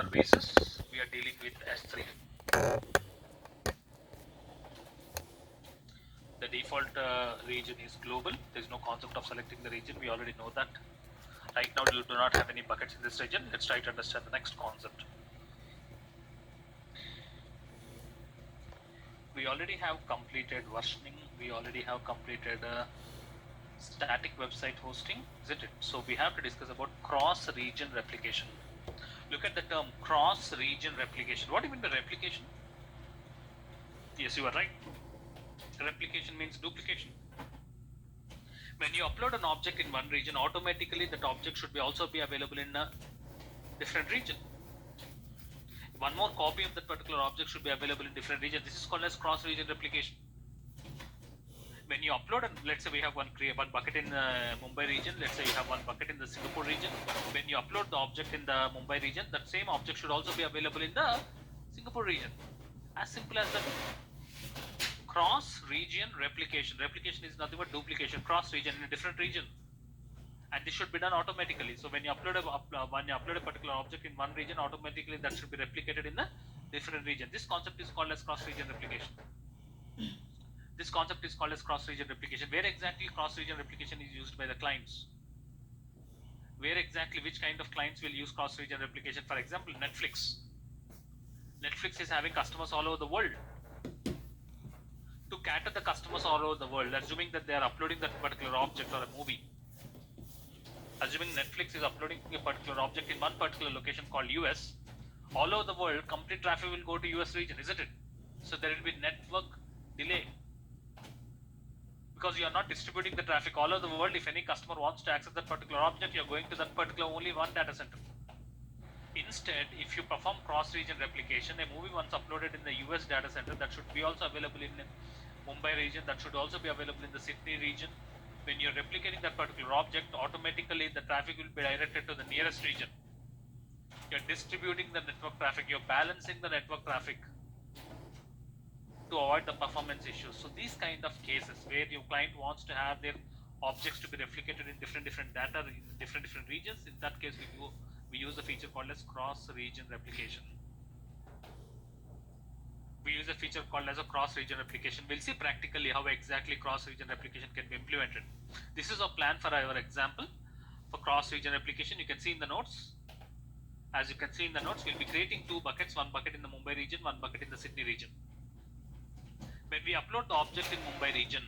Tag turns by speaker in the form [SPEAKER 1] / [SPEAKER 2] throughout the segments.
[SPEAKER 1] services, we are dealing with S3. The default region is global. There's no concept of selecting the region. We already know that. Right now, you do not have any buckets in this region. Let's try to understand the next concept. We already have completed versioning. We already have completed static website hosting, isn't it? So we have to discuss about cross-region replication. Look at the term cross-region replication. What do you mean by replication? Yes, you are right. Replication means duplication. When you upload an object in one region, automatically that object should also be available in a different region. One more copy of that particular object should be available in different regions. This is called as cross-region replication. When you upload, and let's say we have one bucket in the Mumbai region, let's say you have one bucket in the Singapore region. When you upload the object in the Mumbai region, that same object should also be available in the Singapore region. As simple as that. Cross-region replication. Replication is nothing but duplication. Cross-region in a different region, and this should be done automatically. So when you upload a particular object in one region, automatically that should be replicated in a different region. This concept is called as cross-region replication. This concept is called as cross-region replication. Where exactly cross-region replication is used by the clients? Where exactly, which kind of clients will use cross-region replication? For example, Netflix. Netflix is having customers all over the world. To cater the customers all over the world, assuming that they are uploading that particular object or a movie, assuming Netflix is uploading a particular object in one particular location called US, all over the world, complete traffic will go to US region, isn't it? So there will be network delay, because you are not distributing the traffic all over the world. If any customer wants to access that particular object, you're going to that particular only one data center. Instead, if you perform cross-region replication, a movie once uploaded in the US data center, that should be also available in Mumbai region, that should also be available in the Sydney region. When you're replicating that particular object, automatically the traffic will be directed to the nearest region. You're distributing the network traffic, you're balancing the network traffic to avoid the performance issues. So these kind of cases where your client wants to have their objects to be replicated in different data in different regions, in that case we use a feature called as cross-region replication. We use a feature called as a cross-region replication. We'll see practically how exactly cross-region replication can be implemented. This is our plan for our example for cross-region replication. You can see in the notes. As you can see in the notes, we'll be creating two buckets, one bucket in the Mumbai region, one bucket in the Sydney region. When we upload the object in Mumbai region,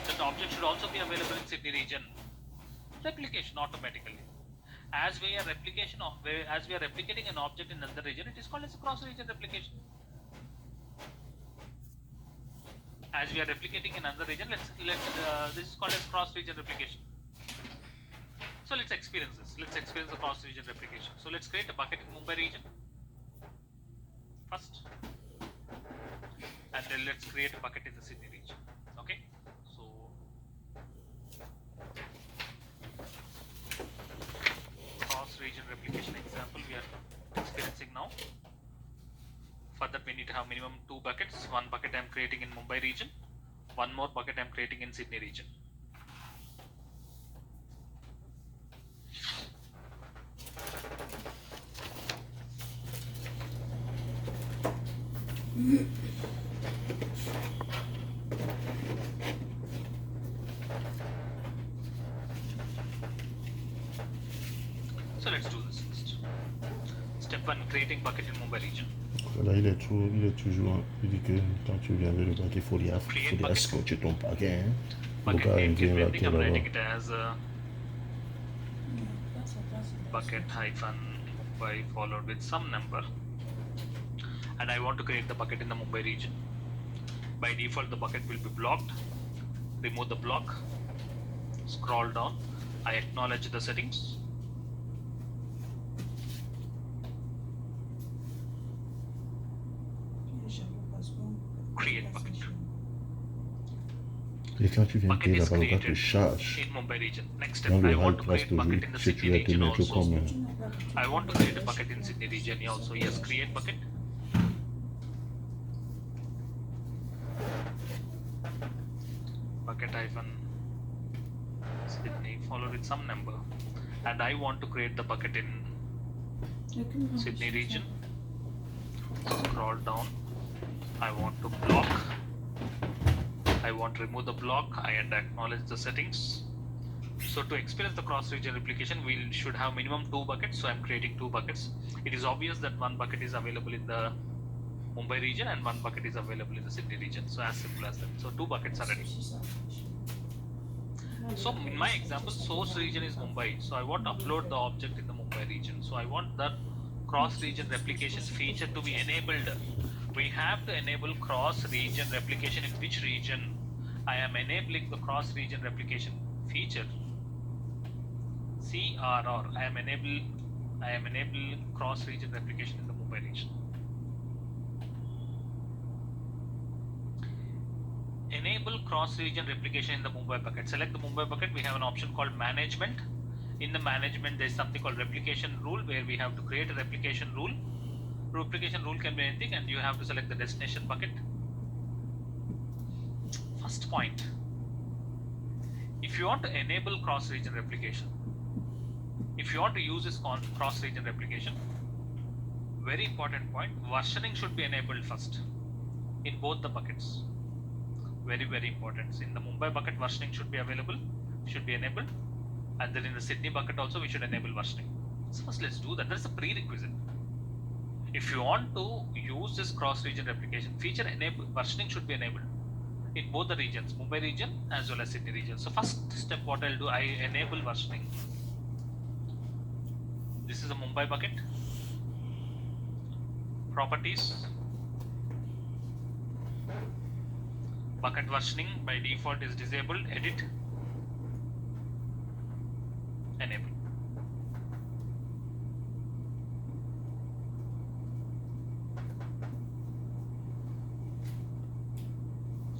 [SPEAKER 1] that object should also be available in Sydney region. Replication automatically. As we are replicating an object in another region, it is called as a cross-region replication. As we are replicating in another region, this is called as cross-region replication. So let's experience this. Let's experience the cross-region replication. So let's create a bucket in Mumbai region first, and then let's create a bucket in the Sydney region. Okay. So cross-region replication example we are experiencing now. For that, we need to have minimum two buckets. One bucket I'm creating in Mumbai region, one more bucket I'm creating in Sydney region. So let's do this first. Step 1, creating bucket in Mumbai region.
[SPEAKER 2] Là, il est toujours, il dit que quand tu viens avec le paquet, il faut lui scotcher ton paquet. Hein.
[SPEAKER 1] Bucket name is printing. I'm writing it as bucket hyphen Mumbai followed with some number, and I want to create the bucket in the Mumbai region. By default, the bucket will be blocked. Remove the block. Scroll down. I acknowledge the settings. Create bucket.
[SPEAKER 2] Et quand tu viens créer là-bas, on va te charge. Dans le hall place toujours, si tu vas te mettre comme...
[SPEAKER 1] I want to create a bucket in Sydney region also. Yes, create bucket. Bucket hyphen Sydney followed with some number. And I want to create the bucket in Sydney region. Scroll down. I want to block. I want to remove the block and acknowledge the settings. So to experience the cross-region replication, we should have minimum 2 buckets. So I'm creating 2 buckets. It is obvious that 1 bucket is available in the Mumbai region and 1 bucket is available in the Sydney region. So as simple as that. So 2 buckets are ready. So in my example, source region is Mumbai. So I want to upload the object in the Mumbai region. So I want that cross-region replication feature to be enabled. We have to enable cross-region replication. In which region? I am enabling the cross-region replication feature. CRR. I am enabling cross-region replication in the Mumbai region. Enable cross-region replication in the Mumbai bucket. Select the Mumbai bucket. We have an option called management. In the management, there is something called replication rule where we have to create a replication rule. Replication rule can be anything, and you have to select the destination bucket. First point, if you want to enable cross-region replication, if you want to use this cross-region replication, very important point, versioning should be enabled first in both the buckets. Very, very important. In the Mumbai bucket, versioning should be available, should be enabled, and then in the Sydney bucket also we should enable versioning. So first let's do that. That's a prerequisite. If you want to use this cross-region replication feature, versioning should be enabled in both the regions, Mumbai region as well as Sydney region. So first step, what I'll do, I enable versioning. This is a Mumbai bucket. Properties. Bucket versioning by default is disabled. Edit. Enable.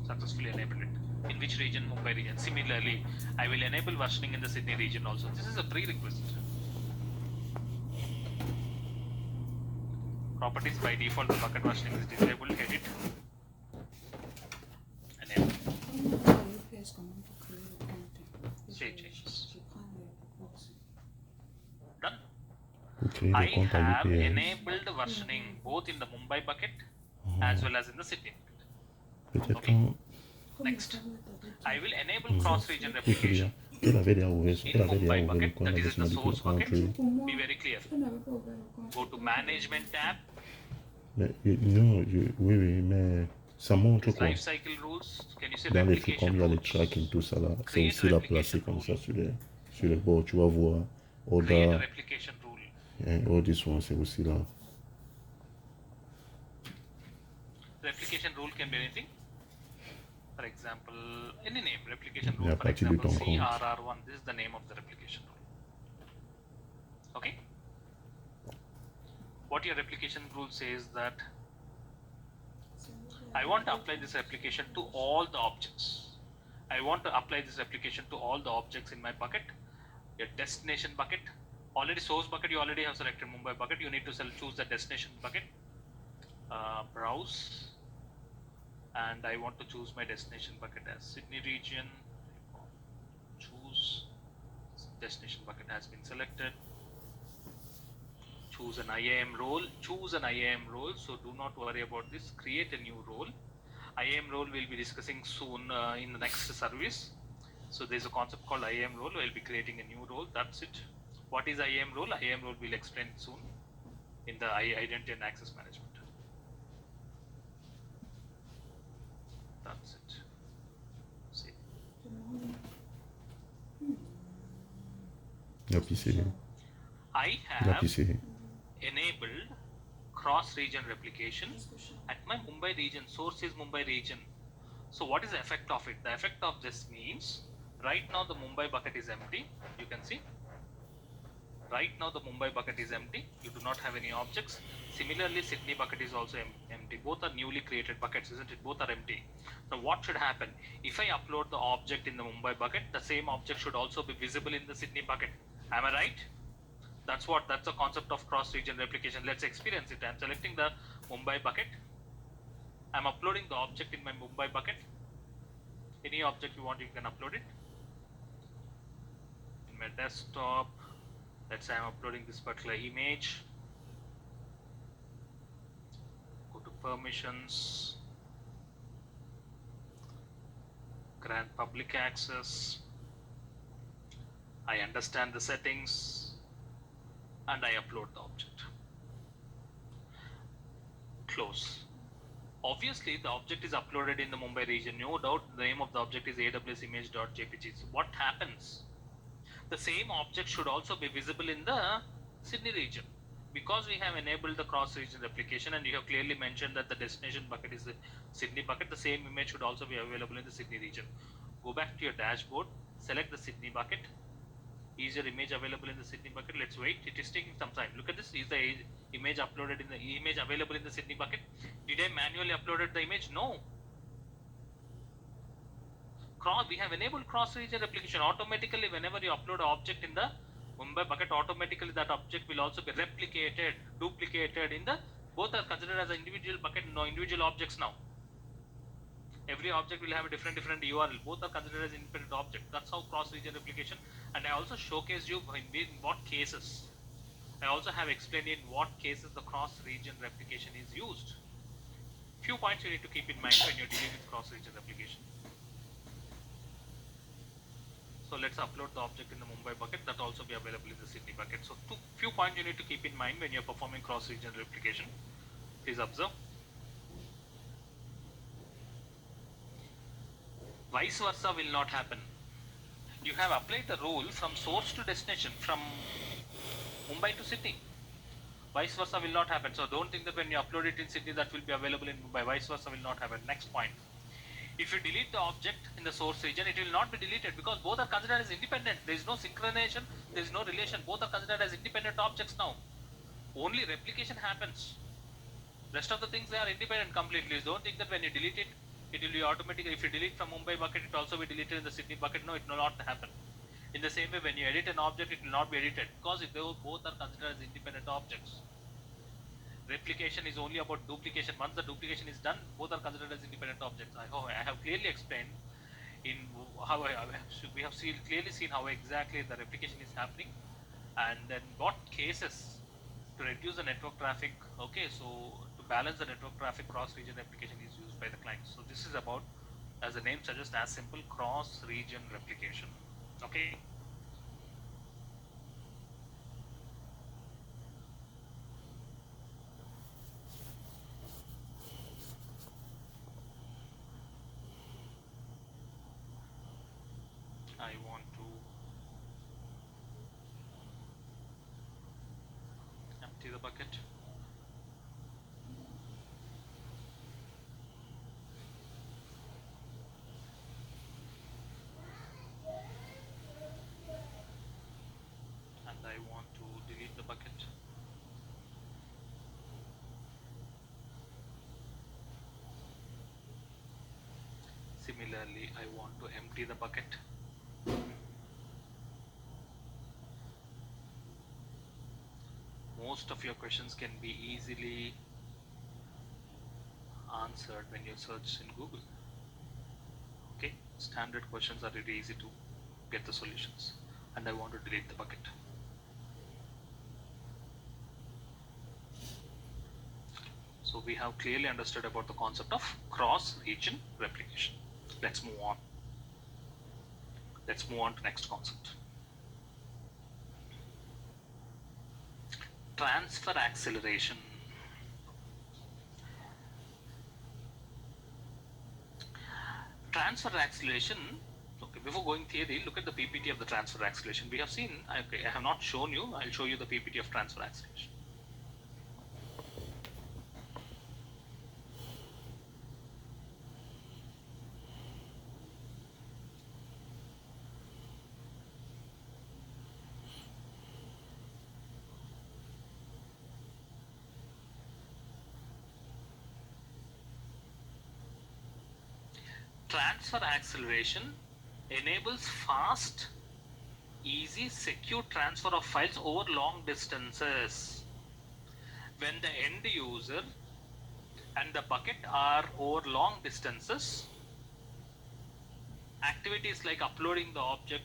[SPEAKER 1] Successfully enabled it. In which region? Mumbai region. Similarly, I will enable versioning in the Sydney region also. This is a prerequisite. Properties by default, the bucket versioning is disabled. Edit. Enable. Save changes. Done. I have enabled versioning both in the Mumbai bucket as well as in the Sydney bucket. Okay. Next, I will enable cross-region replication in Mumbai bucket, that is in the source bucket. Be very clear. Go to Management tab.
[SPEAKER 2] Oui, mais ça montre quoi?
[SPEAKER 1] Life cycle rules. Can you say
[SPEAKER 2] dans les trucs
[SPEAKER 1] replication
[SPEAKER 2] comme il y a les
[SPEAKER 1] rules?
[SPEAKER 2] tracking, tout ça là, c'est
[SPEAKER 1] Create
[SPEAKER 2] aussi la
[SPEAKER 1] replication
[SPEAKER 2] placer comme ça
[SPEAKER 1] rule.
[SPEAKER 2] sur les bords, tu vas voir.
[SPEAKER 1] Create a
[SPEAKER 2] Order,
[SPEAKER 1] replication rule.
[SPEAKER 2] all this one, c'est aussi là.
[SPEAKER 1] Replication rule can be anything. For example, any name, replication
[SPEAKER 2] Et
[SPEAKER 1] rule.
[SPEAKER 2] à
[SPEAKER 1] For
[SPEAKER 2] partir de
[SPEAKER 1] example,
[SPEAKER 2] ton compte.
[SPEAKER 1] CRR1. This is the name of the replication rule. Okay. What your replication rule says that I want to apply this replication to all the objects. I want to apply this replication to all the objects in my bucket. Your destination bucket. Already source bucket, you already have selected Mumbai bucket. You need to choose the destination bucket. Browse. And I want to choose my destination bucket as Sydney region. Choose. Destination bucket has been selected. Choose an IAM role. Choose an IAM role. So do not worry about this. Create a new role. IAM role we'll be discussing soon in the next service. So there's a concept called IAM role. We'll be creating a new role. That's it. What is IAM role? IAM role we'll explain soon in the identity and access management. That's it. See. I have enabled cross-region replication at my Mumbai region. Source is Mumbai region. So what is the effect of it? The effect of this means right now the Mumbai bucket is empty. You can see. Right now the Mumbai bucket is empty. You do not have any objects. Similarly, Sydney bucket is also empty. Both are newly created buckets, isn't it? Both are empty. So what should happen? If I upload the object in the Mumbai bucket, the same object should also be visible in the Sydney bucket. Am I right? That's the concept of cross-region replication. Let's experience it. I'm selecting the Mumbai bucket. I'm uploading the object in my Mumbai bucket. Any object you want, you can upload it. In my desktop, let's say I'm uploading this particular image. permissions, grant public access, I understand the settings, and I upload the object. Close. Obviously, the object is uploaded in the Mumbai region. No doubt the name of the object is AWS image.jpg. So what happens? The same object should also be visible in the Sydney region. Because we have enabled the cross-region replication and you have clearly mentioned that the destination bucket is the Sydney bucket, the same image should also be available in the Sydney region. Go back to your dashboard, select the Sydney bucket. Is your image available in the Sydney bucket? Let's wait. It is taking some time. Look at this. Is the image uploaded in the image available in the Sydney bucket? Did I manually uploaded the image? No. We have enabled cross-region replication. Automatically, whenever you upload an object in the Mumbai bucket, automatically that object will also be replicated, duplicated in the, both are considered as an individual bucket, no individual objects now. Every object will have a different URL. Both are considered as independent object. That's how cross-region replication. And I also showcased you in what cases. I also have explained in what cases the cross-region replication is used. Few points you need to keep in mind when you're dealing with cross-region replication. So let's upload the object in the Mumbai bucket, that also be available in the Sydney bucket. So few points you need to keep in mind when you're performing cross-region replication. Please observe. Vice versa will not happen. You have applied the rule from source to destination, from Mumbai to Sydney. Vice versa will not happen. So don't think that when you upload it in Sydney that will be available in Mumbai. Vice versa will not happen. Next point. If you delete the object in the source region, it will not be deleted because both are considered as independent. There is no synchronization, there is no relation. Both are considered as independent objects now. Only replication happens. Rest of the things, they are independent completely. Don't think that when you delete it, it will be automatically. If you delete from Mumbai bucket, it will also be deleted in the Sydney bucket. No, it will not happen. In the same way, when you edit an object, it will not be edited because they both are considered as independent objects. Replication is only about duplication. Once the duplication is done, both are considered as independent objects. I hope I have clearly explained in how we have clearly seen how exactly the replication is happening, and then what cases to reduce the network traffic. Okay, so to balance the network traffic, cross-region replication is used by the client. So this is about, as the name suggests, as simple cross-region replication. Okay. I want to empty the bucket. And I want to delete the bucket. Similarly, I want to empty the bucket. Most of your questions can be easily answered when you search in Google. Okay, standard questions are really easy to get the solutions. And I want to delete the bucket. So we have clearly understood about the concept of cross-region replication. Let's move on. Let's move on to next concept. Transfer acceleration. Transfer acceleration. Okay, before going theory, look at the PPT of the transfer acceleration. We have seen, okay, I have not shown you, I'll show you the PPT of transfer acceleration. Transfer acceleration enables fast, easy, secure transfer of files over long distances. When the end user and the bucket are over long distances, activities like uploading the object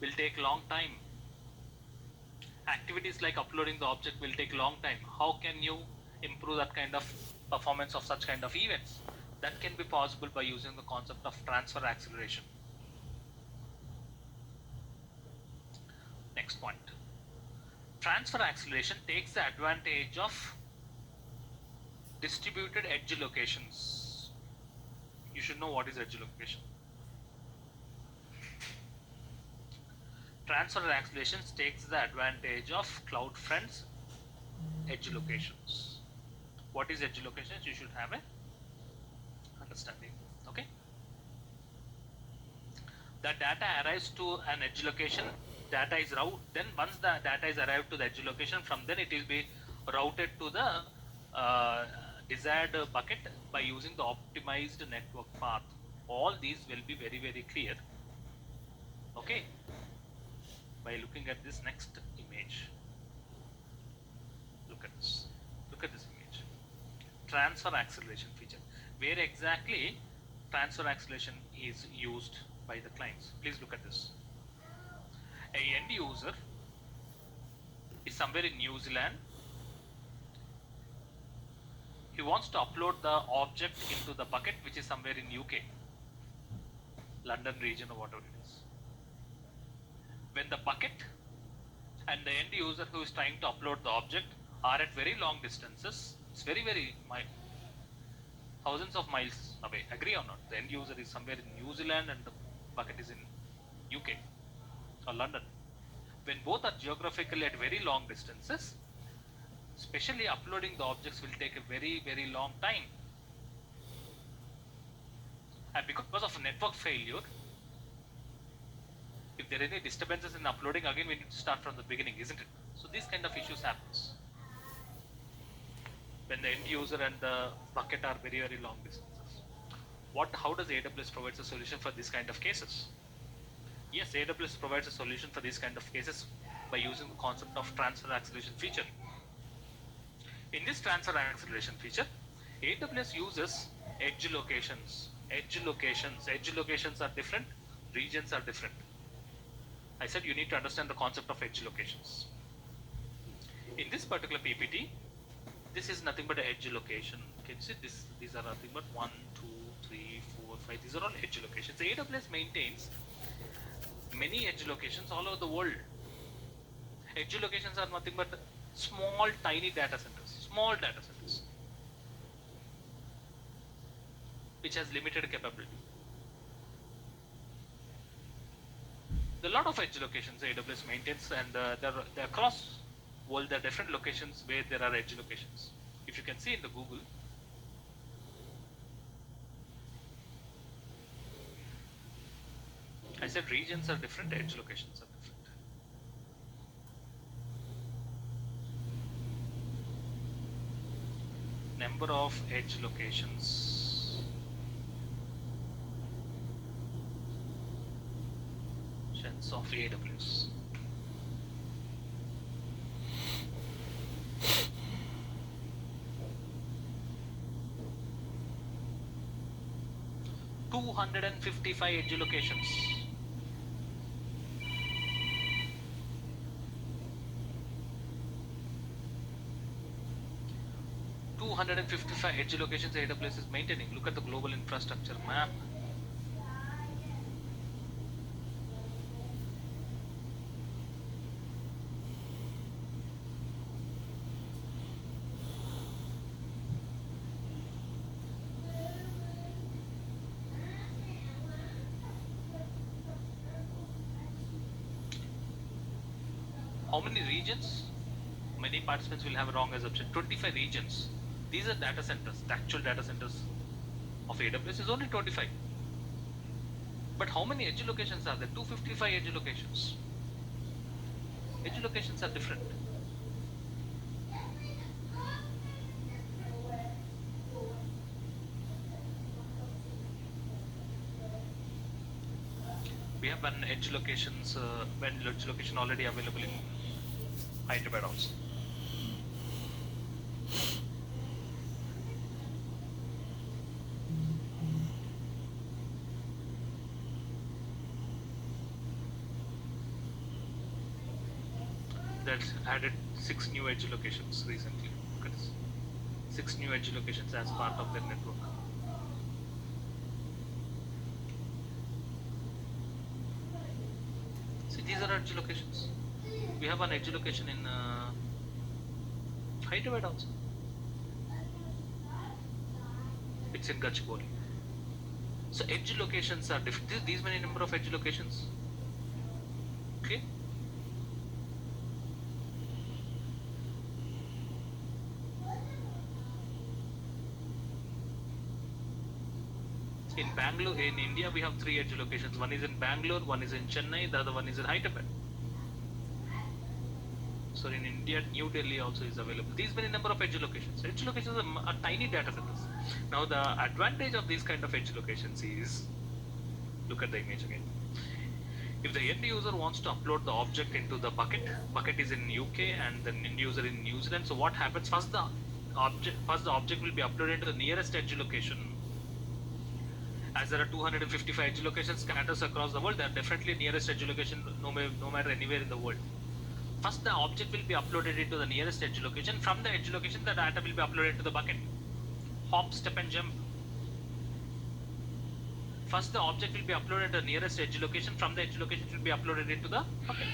[SPEAKER 1] will take long time. Activities like uploading the object will take long time. How can you improve that kind of performance of such kind of events. That can be possible by using the concept of transfer acceleration. Next point. Transfer acceleration takes the advantage of distributed edge locations. You should know what is edge location. Transfer acceleration takes the advantage of CloudFront's edge locations. What is edge locations? You should have a understanding. Okay. The data arrives to an edge location. Data is routed. Then once the data is arrived to the edge location, from then it will be routed to the desired bucket by using the optimized network path. All these will be very, very clear. Okay. By looking at this next image. Look at this. Look at this image. Transfer acceleration feature. Where exactly transfer acceleration is used by the clients. Please look at this. A end user is somewhere in New Zealand. He wants to upload the object into the bucket which is somewhere in UK, London region or whatever it is. When the bucket and the end user who is trying to upload the object are at very long distances, it's very, very thousands of miles away, agree or not? The end user is somewhere in New Zealand and the bucket is in UK or London. When both are geographically at very long distances, especially uploading the objects will take a very, very long time. And because of network failure, if there are any disturbances in uploading, again we need to start from the beginning, isn't it? So these kind of issues happens when the end user and the bucket are very, very long distances. How does AWS provides a solution for this kind of cases? Yes, AWS provides a solution for these kind of cases by using the concept of transfer acceleration feature. In this transfer acceleration feature, AWS uses edge locations. Edge locations are different, regions are different. I said you need to understand the concept of edge locations. In this particular PPT, this is nothing but an edge location. Can you see this? These are nothing but 1, 2, 3, 4, 5. These are all edge locations. AWS maintains many edge locations all over the world. Edge locations are nothing but small, tiny data centers. Small data centers, which has limited capability. There are a lot of edge locations AWS maintains, and they're across world. There are different locations where there are edge locations. If you can see in the Google, I said regions are different, edge locations are different. Number of edge locations. Of AWS. $255 edge locations. $255 edge locations AWS is maintaining. Look at the global infrastructure map. How many regions? Many participants will have a wrong assumption. 25 regions. These are data centers. The actual data centers of AWS is only 25. But how many edge locations are there? 255 edge locations. Edge locations are different. We have an edge locations, edge location already available in Hyderabad also. That's added 6 new edge locations recently. Look at this. 6 new edge locations as part of their network. See, these are edge locations. We have an edge location in Hyderabad also. It's in Gachibowli. So edge locations are different. These many number of edge locations. Okay. In Bangalore, in India, we have 3 edge locations. One is in Bangalore, one is in Chennai, the other one is in Hyderabad. So in India, New Delhi also is available. These many number of edge locations. Edge locations are tiny data centers. Now the advantage of these kind of edge locations is, look at the image again. If the end user wants to upload the object into the bucket is in UK and the end user in New Zealand. So what happens? First the object will be uploaded to the nearest edge location. As there are 255 edge locations scattered across the world, they are definitely nearest edge location no matter anywhere in the world. First the object will be uploaded into the nearest edge location. From the edge location, the data will be uploaded to the bucket. Hop, step and jump. First the object will be uploaded to the nearest edge location. From the edge location, it will be uploaded into the bucket.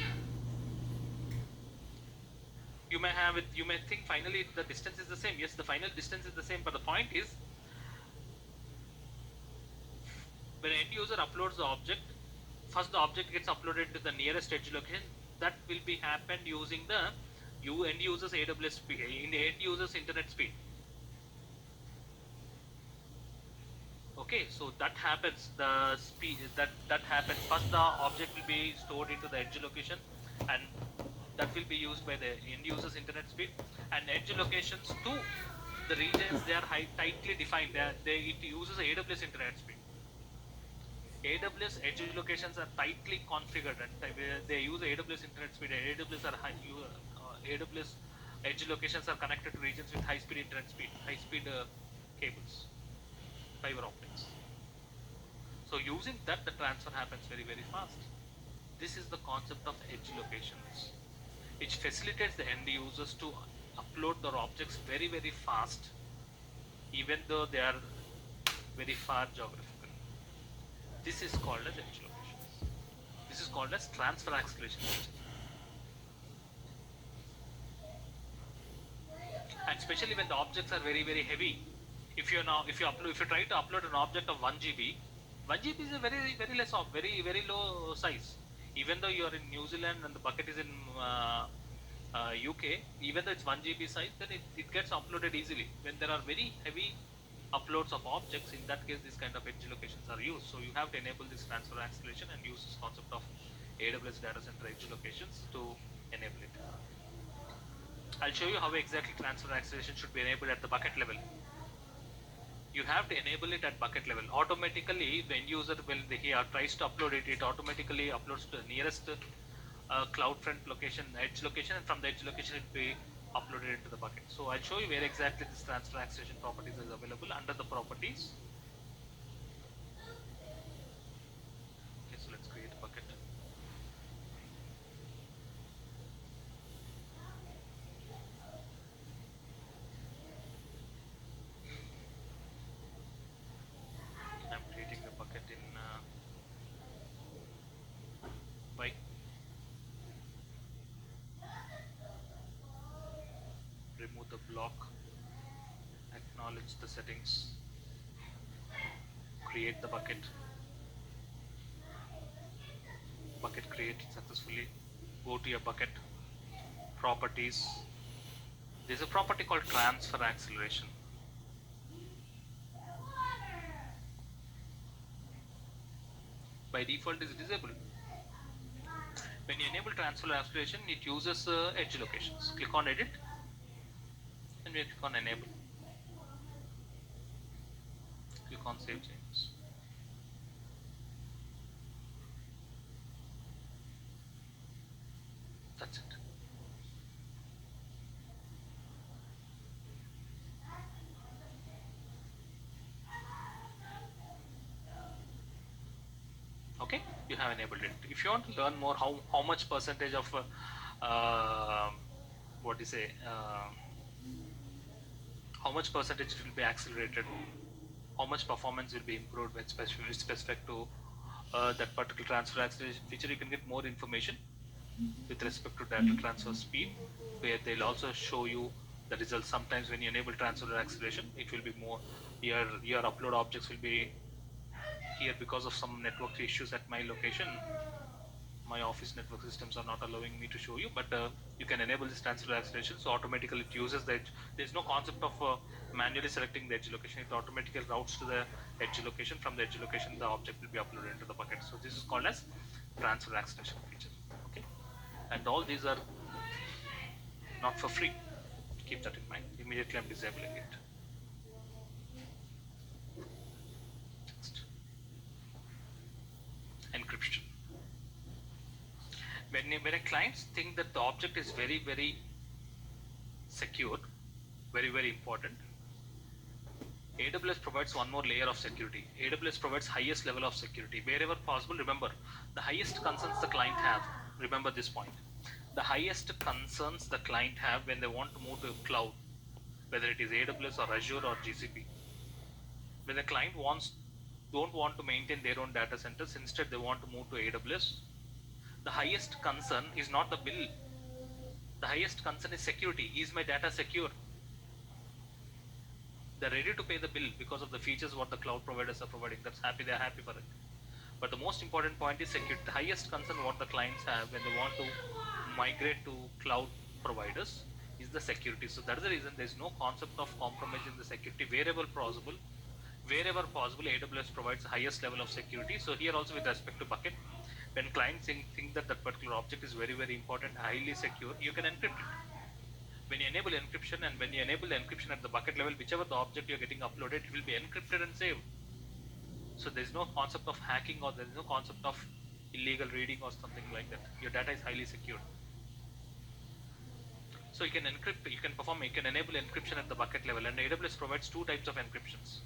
[SPEAKER 1] You may think finally the distance is the same. Yes, the final distance is the same, but the point is, when an end user uploads the object, first the object gets uploaded to the nearest edge location. That will be happened using the end user's AWS speed, in end user's internet speed. Okay, so that happens. The speed that happens. First, the object will be stored into the edge location, and that will be used by the end user's internet speed. And edge locations too, the regions they are tightly defined. It uses AWS internet speed. AWS edge locations are tightly configured and they use AWS internet speed. AWS edge locations are connected to regions with high-speed internet speed, high-speed cables, fiber optics. So using that, the transfer happens very, very fast. This is the concept of edge locations, which facilitates the end users to upload their objects very, very fast, even though they are very far geographically. This is called as edge locations. This is called as transfer acceleration. And especially when the objects are very, very heavy. If you try to upload an object of 1 GB, 1 GB is a very, very less of very, very low size. Even though you are in New Zealand and the bucket is in UK, even though it's 1 GB size, then it gets uploaded easily. When there are very heavy uploads of objects, in that case these kind of edge locations are used. So you have to enable this transfer acceleration and use this concept of AWS data center edge locations to enable it. I'll show you how exactly transfer acceleration should be enabled at the bucket level. You have to enable it at bucket level. Automatically, the end user, when he tries to upload it, it automatically uploads to the nearest CloudFront location, edge location, and from the edge location it will be uploaded into the bucket. So I'll show you where exactly this transfer acceleration properties is available under the properties. Okay, so let's create a bucket. I'm creating the bucket in by remove the block, acknowledge the settings, create the bucket created successfully. Go to your bucket, properties. There's a property called transfer acceleration. By default is disabled. When you enable transfer acceleration, it uses edge locations. Click on edit and we click on enable. Click on save changes. That's it. Okay, you have enabled it. If you want to learn more how much percentage of how much percentage it will be accelerated, how much performance will be improved with specific to that particular transfer acceleration feature. You can get more information with respect to data transfer speed, where they'll also show you the results. Sometimes when you enable transfer acceleration, it will be more, your upload objects will be here because of some network issues at my location. My office network systems are not allowing me to show you, but you can enable this transfer acceleration, so automatically it uses the edge. There's no concept of manually selecting the edge location. It automatically routes to the edge location. From the edge location, the object will be uploaded into the bucket. So this is called as transfer acceleration feature. Okay, and all these are not for free. Keep that in mind. Immediately I'm disabling it. Next. Encryption. When a clients think that the object is very secure, very important, AWS provides one more layer of security. AWS provides highest level of security wherever possible. Remember, the highest concerns the client have, remember this point, the highest concerns the client have when they want to move to cloud, whether it is AWS or Azure or GCP, when the client don't want to maintain their own data centers, instead they want to move to AWS, the highest concern is not the bill. The highest concern is security. Is my data secure? They're ready to pay the bill because of the features what the cloud providers are providing. That's happy, they're happy for it. But the most important point is security. The highest concern what the clients have when they want to migrate to cloud providers is the security. So that's the reason there's no concept of compromising the security wherever possible. Wherever possible, AWS provides the highest level of security. So here also with respect to bucket, when clients think that that particular object is very important, highly secure, you can encrypt it. When you enable encryption, and when you enable the encryption at the bucket level, whichever the object you're getting uploaded, it will be encrypted and saved. So there's no concept of hacking, or there's no concept of illegal reading or something like that. Your data is highly secured. So you can encrypt, you can enable encryption at the bucket level, and AWS provides two types of encryptions.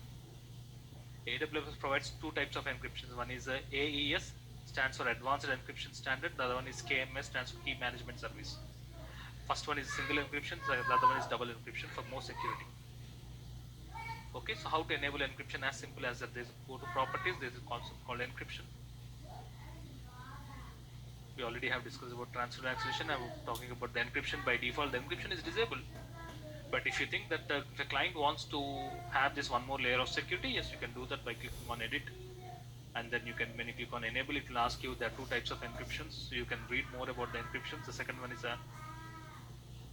[SPEAKER 1] AWS provides two types of encryptions. One is AES, stands for Advanced Encryption Standard. The other one is KMS, stands for Key Management Service. First one is single encryption, the other one is double encryption for more security. Okay, so how to enable encryption? As simple as that. There's go to properties, there's a concept called encryption. We already have discussed about transfer acceleration. I'm talking about the encryption. By default, the encryption is disabled. But if you think that the client wants to have this one more layer of security, yes, you can do that by clicking on edit. And then you can, when you click on enable, it will ask you there are two types of encryptions. So you can read more about the encryptions. The second one is a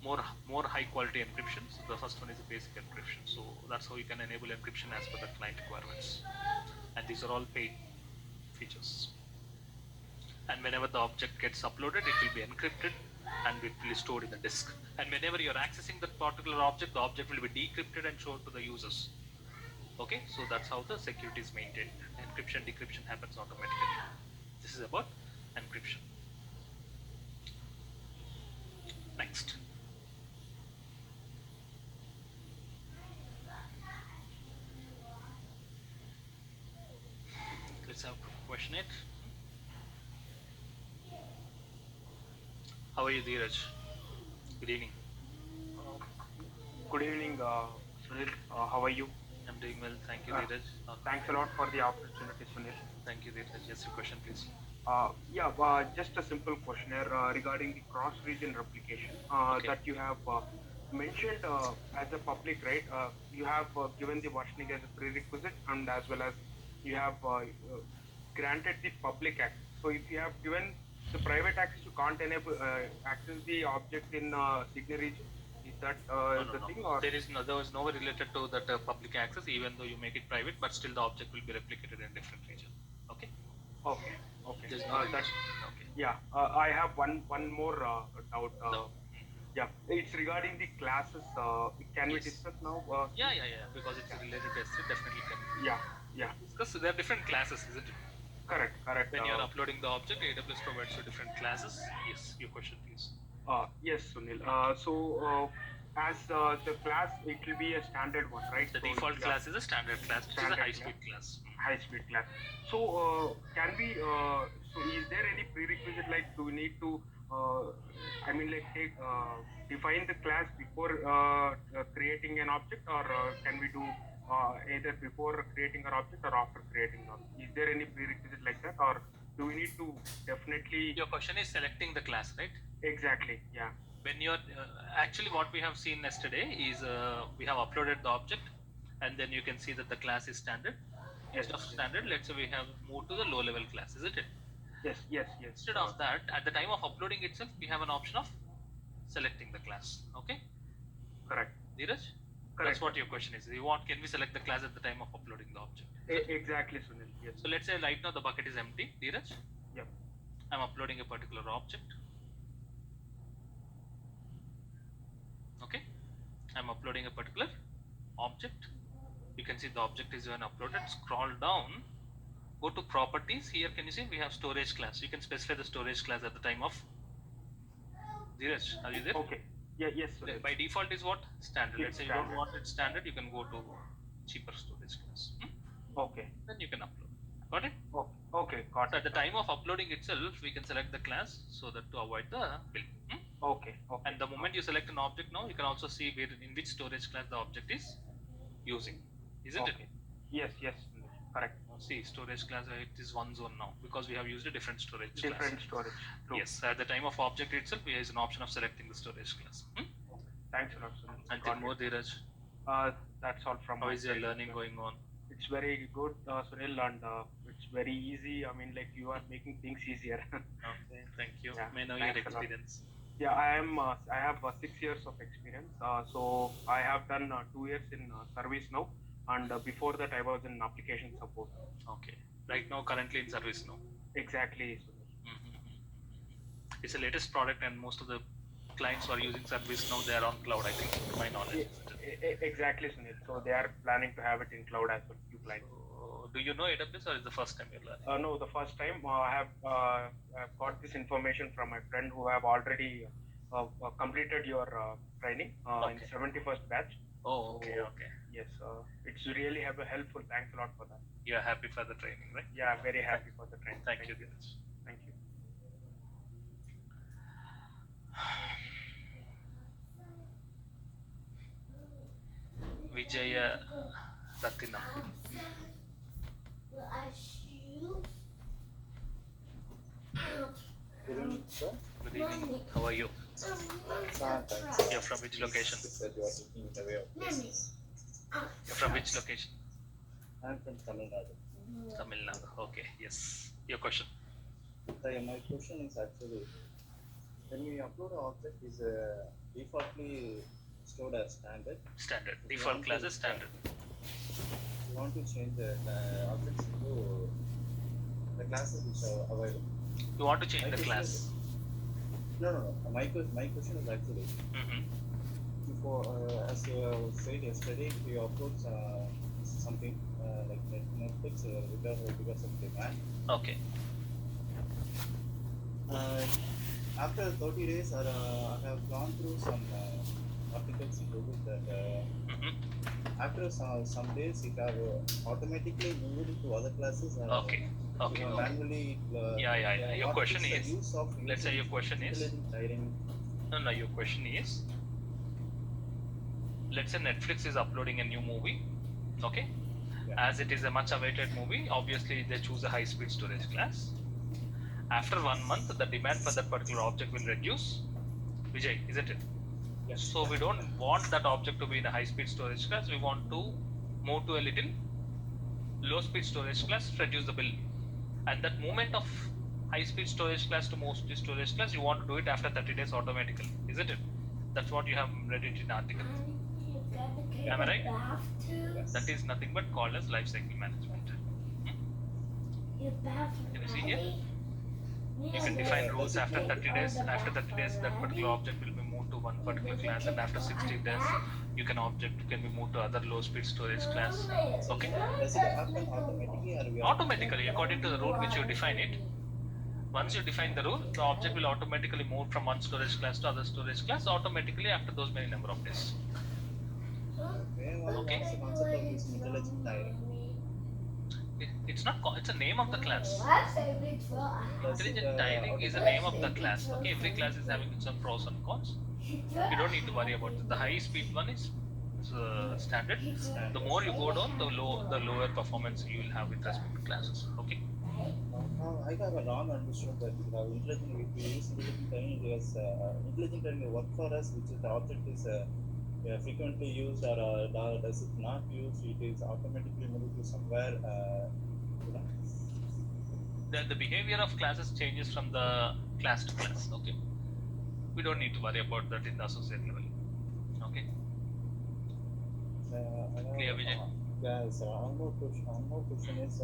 [SPEAKER 1] more high quality encryption. So the first one is a basic encryption. So that's how you can enable encryption as per the client requirements. And these are all paid features. And whenever the object gets uploaded, it will be encrypted and it will be stored in the disk. And whenever you're accessing that particular object, the object will be decrypted and shown to the users. Okay, so that's how the security is maintained. Encryption, decryption happens automatically. This is about encryption. Next. Let's have question 8. How are you, Dheeraj? Good evening.
[SPEAKER 3] Good evening, Sunil. How are you?
[SPEAKER 1] I'm doing well. Thank you, Dheeraj.
[SPEAKER 3] Thanks a lot for the opportunity, Sunil.
[SPEAKER 1] Thank you, Dheeraj. Yes, your question, please.
[SPEAKER 3] Just a simple question here regarding the cross-region replication that you have mentioned as a public, right? You have given the versioning as a prerequisite, and as well as you have granted the public access. So if you have given the private access, you can't enable access the object in Signa region. Is that the thing? Or
[SPEAKER 1] there is no related to that public access, even though you make it private, but still the object will be replicated in different region. Okay.
[SPEAKER 3] Okay.
[SPEAKER 1] There's no
[SPEAKER 3] okay.
[SPEAKER 1] Yeah.
[SPEAKER 3] I have one more doubt. Yeah, it's regarding the classes. Can we discuss now?
[SPEAKER 1] Yeah. Because it's related to S3, definitely can.
[SPEAKER 3] Yeah.
[SPEAKER 1] Because there are different classes, isn't it?
[SPEAKER 3] Correct.
[SPEAKER 1] When you're uploading the object, AWS provides you different classes. Yes, your question, please.
[SPEAKER 3] Yes, Sunil. As the class, it will be a standard one, right?
[SPEAKER 1] The default class is a standard class, which is a high-speed class.
[SPEAKER 3] High-speed class. So, can we? So, is there any prerequisite, like do we need to I mean, like define the class before creating an object, or can we do either before creating an object or after creating an object? Is there any prerequisite like that, or do we need to definitely?
[SPEAKER 1] Your question is selecting the class, right?
[SPEAKER 3] Exactly. Yeah.
[SPEAKER 1] When you're actually what we have seen yesterday is we have uploaded the object, and then you can see that the class is standard. Instead of standard, let's say we have moved to the low level class, isn't it?
[SPEAKER 3] Yes.
[SPEAKER 1] Instead of that, at the time of uploading itself, we have an option of selecting the class. Okay.
[SPEAKER 3] Correct.
[SPEAKER 1] Dheeraj?
[SPEAKER 3] Correct.
[SPEAKER 1] That's what your question is. Can we select the class at the time of uploading the object?
[SPEAKER 3] Exactly, Sunil. Yes.
[SPEAKER 1] So let's say right now the bucket is empty, Dheeraj.
[SPEAKER 3] Yep.
[SPEAKER 1] I'm uploading a particular object. Okay. I'm uploading a particular object. You can see the object is when uploaded. Scroll down. Go to properties. Here, can you see we have storage class? You can specify the storage class at the time of. Dheeraj, are you there?
[SPEAKER 3] Okay. Yeah. Yes. Sunil.
[SPEAKER 1] By default is what? Standard.
[SPEAKER 3] Yes,
[SPEAKER 1] Let's say
[SPEAKER 3] standard.
[SPEAKER 1] you don't want it standard, you can go to cheaper storage class.
[SPEAKER 3] Okay.
[SPEAKER 1] Then you can upload. Got it?
[SPEAKER 3] Okay. Got
[SPEAKER 1] So
[SPEAKER 3] it.
[SPEAKER 1] at the time of uploading itself, we can select the class so that to avoid the bill.
[SPEAKER 3] Okay.
[SPEAKER 1] And the moment you select an object now, you can also see where in which storage class the object is using, isn't it?
[SPEAKER 3] Yes. Sunil. Correct.
[SPEAKER 1] See, storage class, it is one zone now because we have used a different storage class.
[SPEAKER 3] Different storage. True.
[SPEAKER 1] Yes, at the time of object itself, there is an option of selecting the storage class.
[SPEAKER 3] Thanks a lot, Sunil.
[SPEAKER 1] Anything more, Dheeraj?
[SPEAKER 3] That's all from
[SPEAKER 1] How
[SPEAKER 3] my
[SPEAKER 1] is your
[SPEAKER 3] side.
[SPEAKER 1] learning going on?
[SPEAKER 3] It's very good, Sunil, and it's very easy. I mean, like you are making things easier.
[SPEAKER 1] Okay, thank you.
[SPEAKER 3] Yeah,
[SPEAKER 1] May I know your
[SPEAKER 3] thanks a lot.
[SPEAKER 1] experience?
[SPEAKER 3] Yeah, I have 6 years of experience. So I have done 2 years in service now, and before that I was in application support.
[SPEAKER 1] Okay. Right now, currently in service now.
[SPEAKER 3] Exactly, Sunil.
[SPEAKER 1] It's the latest product, and most of the clients who are using service now, they are on cloud, I think, to my knowledge.
[SPEAKER 3] Exactly, Sunil. So they are planning to have it in cloud as well. Few clients.
[SPEAKER 1] Do you know AWS or is the first time you're learning?
[SPEAKER 3] No, the first time I've got this information from my friend who have already completed your training in the 71st batch.
[SPEAKER 1] Oh, okay.
[SPEAKER 3] Yes, it's really helpful. Thanks a lot for that.
[SPEAKER 1] You're happy for the training, right?
[SPEAKER 3] Yeah, very happy for the training.
[SPEAKER 1] Thank you, Dheeraj.
[SPEAKER 3] Thank you.
[SPEAKER 1] Vijaya Ratina.
[SPEAKER 4] Good evening, sir.
[SPEAKER 1] Good evening. How are you?
[SPEAKER 4] Thanks.
[SPEAKER 1] You're from which location?
[SPEAKER 4] Said you are taking it away of this.
[SPEAKER 1] You're from which location?
[SPEAKER 4] I'm from Tamil Nadu.
[SPEAKER 1] Tamil Nadu. Okay, yes. Your question.
[SPEAKER 4] Sir, my question is actually, when we upload an object, is defaultly stored as standard.
[SPEAKER 1] Standard. Default class is standard.
[SPEAKER 4] We want to change the objects into the classes which are available.
[SPEAKER 1] You want to change
[SPEAKER 4] My
[SPEAKER 1] the
[SPEAKER 4] question
[SPEAKER 1] class?
[SPEAKER 4] is- No. My question is actually, before, as you said yesterday, we upload something like Netflix because of demand.
[SPEAKER 1] Okay.
[SPEAKER 4] After 30 days, I have gone through some articles in Google that after some days, it have automatically moved into other classes.
[SPEAKER 1] Okay.
[SPEAKER 4] Manually.
[SPEAKER 1] Yeah. Your
[SPEAKER 4] what
[SPEAKER 1] question
[SPEAKER 4] the
[SPEAKER 1] is,
[SPEAKER 4] use of
[SPEAKER 1] let's say your question is,
[SPEAKER 4] intelligent hiring?
[SPEAKER 1] no, your question is, let's say Netflix is uploading a new movie, okay?
[SPEAKER 4] Yeah.
[SPEAKER 1] As it is a much awaited movie, obviously they choose a high speed storage class. After 1 month, the demand for that particular object will reduce. Vijay, isn't it?
[SPEAKER 4] Yes.
[SPEAKER 1] So we don't want that object to be in a high speed storage class. We want to move to a little low speed storage class, reduce the bill. And that movement of high speed storage class to low speed storage class, you want to do it after 30 days automatically, isn't it? That's what you have read it in the article. Am I right?
[SPEAKER 4] Yes.
[SPEAKER 1] That is nothing but called as life cycle management. Can you see here? You can define rules after 30 days. After 30 days, that particular object will be moved to one particular class, and after 60 days, object can be moved to other low speed storage class. Okay?
[SPEAKER 4] Does it happen automatically or we are
[SPEAKER 1] Automatically, according to the rule which you define it. Once you define the rule, the object will automatically move from one storage class to other storage class automatically after those many number of days.
[SPEAKER 4] Okay. What's the concept of this intelligent hiring?
[SPEAKER 1] It's It's not. It's a name of the class.
[SPEAKER 4] Does
[SPEAKER 1] Intelligent
[SPEAKER 4] it
[SPEAKER 1] tiling is a name of the class. Okay, every class is having its own pros and cons. You don't need to worry about it. The high speed one is standard. The more you go down, the lower performance you will have with respect to classes. Okay.
[SPEAKER 4] I have a wrong understood that we have intelligent, if we use intelligent training, yes, intelligent training work for us, which is the object is frequently used or does it not used, it is automatically moved to somewhere. You know.
[SPEAKER 1] The behavior of classes changes from the class to class. Okay. We don't need to worry about that in the associate level. Okay. Clear, Vijay?
[SPEAKER 4] Yes, one more question is